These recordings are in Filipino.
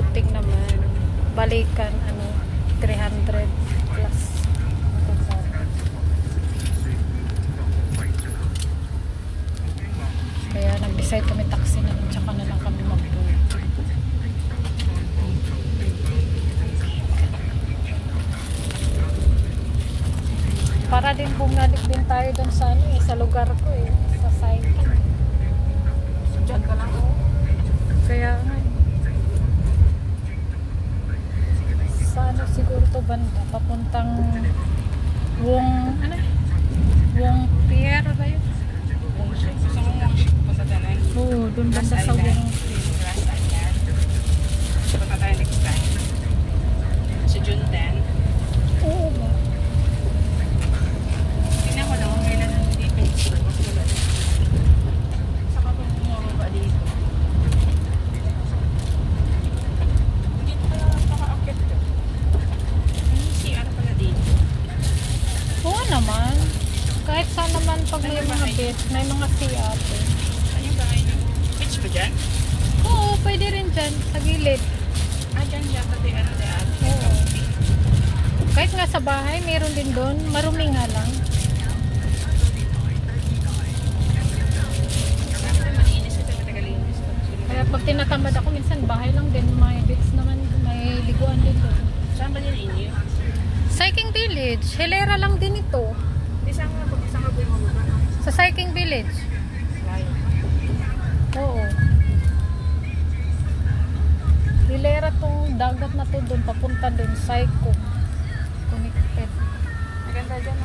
floating naman. Balikan, 300 plus. Kaya nag-decide kami taxi na lang, tsaka na lang kami mag-boat. Para din bumalik din tayo doon sa sa lugar ko sa cycling. Diyan ka lang Kaya nga sa siguro to banda papuntang Wong Pier ba yun? Gusto mo Wongshik pa sa dalan? Oo, doon banda sa Wong Grass Island. Punta tayo next time. Sa June 10. Oo ba? Tingnan ko lang kung kailan ang depends ko. Saka kung bumaba dito. Hindi ko pala maka-akit ko. May CR pala dito. Oo naman. Kahit saan naman pag may mga beach, may mga CR. Ano yung bahay na? Beach ba dyan? Oo, pwede rin dyan, sa gilid. Dyan dyan. Pati de ate. Oo. Kahit nga sa bahay, meron din doon. Marumi nga lang. Siyempre maninis ito. Matagalinis ko. Kaya pag tinatamad ako, minsan bahay lang din. May beach naman, may liguan din doon. Saan ba din inyo? Cycling Village. Hilera lang din ito. Isang nga po yung mababa. Sa Cycling Village. Oo. Hilera tong dagat na to doon. Papunta doon. Psycho. Connected. Maganda dyan.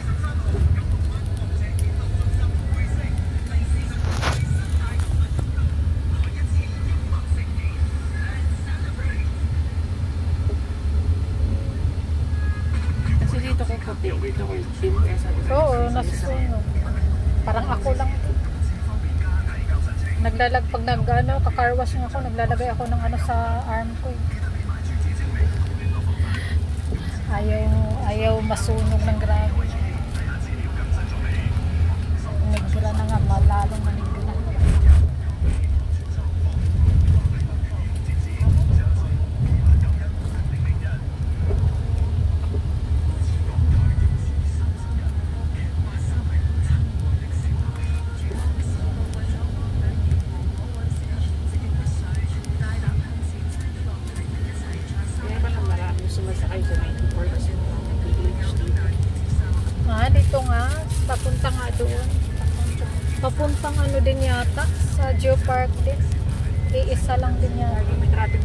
Kasi dito ko puti. Dito ko team kesa dito. Oo, nasusunog. Parang ako lang ito. Pag kakarwash nga ako, naglalagay ako ng sa arm ko. Ayaw masunog ng grabe. Nigra na nga, malalong manigra. Sumasakay sa 94 kasi village dito. Dito nga, papunta nga doon. Papuntang din yata, sa Geopark din. Iisa lang din yata. May traffic